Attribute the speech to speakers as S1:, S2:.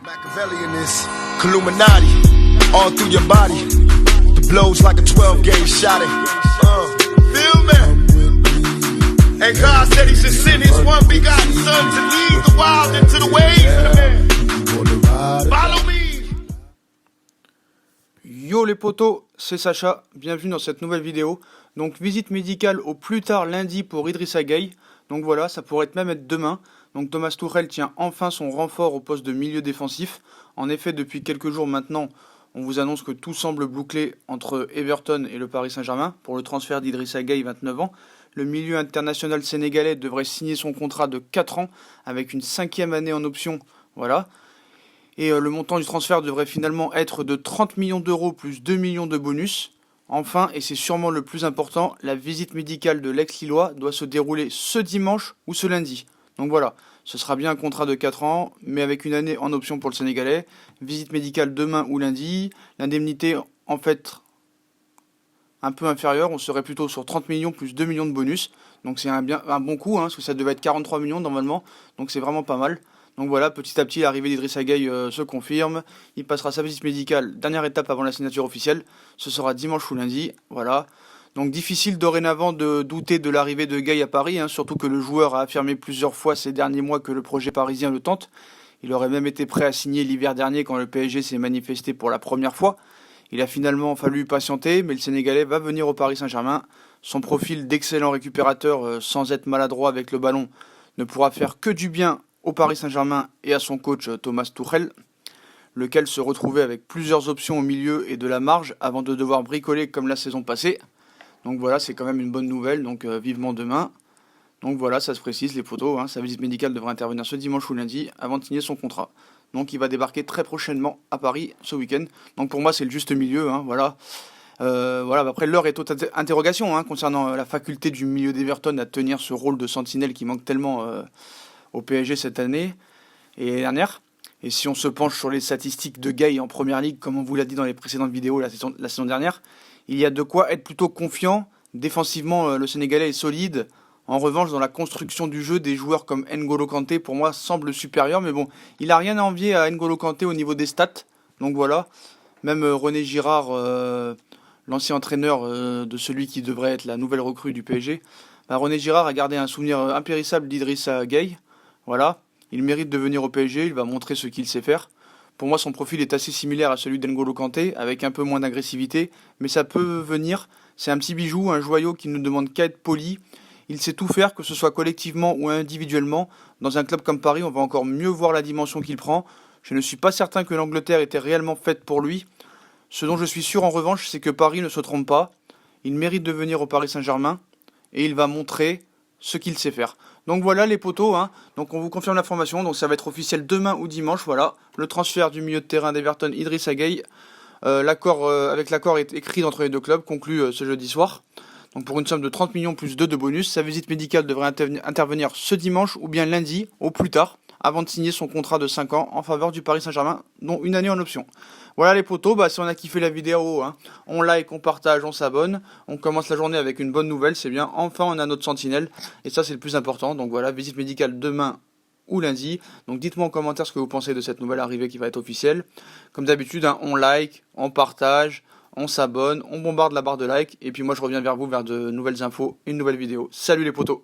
S1: Machiavelli in this Illuminati, all through your body. The blows like a 12-gauge shot. Feel me? And God said He should send His one begotten Son to lead the wild into the ways of the man. Follow me.
S2: Yo les potos, c'est Sacha, bienvenue dans cette nouvelle vidéo. Donc visite médicale au plus tard lundi pour Idrissa Gueye. Donc voilà, ça pourrait même être demain. Donc Thomas Tuchel tient enfin son renfort au poste de milieu défensif. En effet, depuis quelques jours maintenant, on vous annonce que tout semble bouclé entre Everton et le Paris Saint-Germain pour le transfert d'Idrissa Gueye, 29 ans. Le milieu international sénégalais devrait signer son contrat de 4 ans avec une 5e année en option. Voilà. Et le montant du transfert devrait finalement être de 30 millions d'euros plus 2 millions de bonus. Enfin, et c'est sûrement le plus important, la visite médicale de l'ex-Lillois doit se dérouler ce dimanche ou ce lundi. Donc voilà, ce sera bien un contrat de 4 ans, mais avec une année en option pour le Sénégalais. Visite médicale demain ou lundi. L'indemnité, en fait, un peu inférieure. On serait plutôt sur 30 millions plus 2 millions de bonus. Donc c'est un bon coup, parce que ça devait être 43 millions normalement. Donc c'est vraiment pas mal. Donc voilà, petit à petit, l'arrivée d'Idrissa Gueye se confirme. Il passera sa visite médicale, dernière étape avant la signature officielle. Ce sera dimanche ou lundi, voilà. Donc difficile dorénavant de douter de l'arrivée de Gueye à Paris, surtout que le joueur a affirmé plusieurs fois ces derniers mois que le projet parisien le tente. Il aurait même été prêt à signer l'hiver dernier quand le PSG s'est manifesté pour la première fois. Il a finalement fallu patienter, mais le Sénégalais va venir au Paris Saint-Germain. Son profil d'excellent récupérateur, sans être maladroit avec le ballon, ne pourra faire que du bien au Paris Saint-Germain et à son coach Thomas Tuchel, lequel se retrouvait avec plusieurs options au milieu et de la marge avant de devoir bricoler comme la saison passée. Donc voilà, c'est quand même une bonne nouvelle, donc vivement demain. Donc voilà, ça se précise les potos, sa visite médicale devrait intervenir ce dimanche ou lundi avant de signer son contrat. Donc il va débarquer très prochainement à Paris ce week-end. Donc pour moi c'est le juste milieu, voilà. Après l'heure est toute interrogation concernant la faculté du milieu d'Everton à tenir ce rôle de sentinelle qui manque tellement au PSG cette année et l'année dernière. Et si on se penche sur les statistiques de Gueye en première ligue, comme on vous l'a dit dans les précédentes vidéos la saison dernière, il y a de quoi être plutôt confiant. Défensivement, le Sénégalais est solide. En revanche, dans la construction du jeu, des joueurs comme N'Golo Kanté, pour moi, semblent supérieurs. Mais bon, il n'a rien à envier à N'Golo Kanté au niveau des stats. Donc voilà. Même René Girard, l'ancien entraîneur de celui qui devrait être la nouvelle recrue du PSG, René Girard a gardé un souvenir impérissable d'Idrissa Gueye. Voilà. Il mérite de venir au PSG, il va montrer ce qu'il sait faire. Pour moi, son profil est assez similaire à celui d'N'Golo Kanté, avec un peu moins d'agressivité, mais ça peut venir. C'est un petit bijou, un joyau qui ne demande qu'à être poli. Il sait tout faire, que ce soit collectivement ou individuellement. Dans un club comme Paris, on va encore mieux voir la dimension qu'il prend. Je ne suis pas certain que l'Angleterre était réellement faite pour lui. Ce dont je suis sûr en revanche, c'est que Paris ne se trompe pas. Il mérite de venir au Paris Saint-Germain, et il va montrer ce qu'il sait faire. Donc voilà les potos, donc on vous confirme l'information, donc ça va être officiel demain ou dimanche, voilà, le transfert du milieu de terrain d'Everton, Idrissa Gueye, avec l'accord est écrit entre les deux clubs, conclu ce jeudi soir, donc pour une somme de 30 millions plus 2 de bonus. Sa visite médicale devrait intervenir ce dimanche ou bien lundi, au plus tard, avant de signer son contrat de 5 ans en faveur du Paris Saint-Germain, dont une année en option. Voilà les potos, si on a kiffé la vidéo, on like, on partage, on s'abonne, on commence la journée avec une bonne nouvelle, c'est bien, enfin on a notre sentinelle, et ça c'est le plus important. Donc voilà, visite médicale demain ou lundi, donc dites-moi en commentaire ce que vous pensez de cette nouvelle arrivée qui va être officielle. Comme d'habitude, on like, on partage, on s'abonne, on bombarde la barre de like, et puis moi je reviens vers vous vers de nouvelles infos, une nouvelle vidéo. Salut les potos!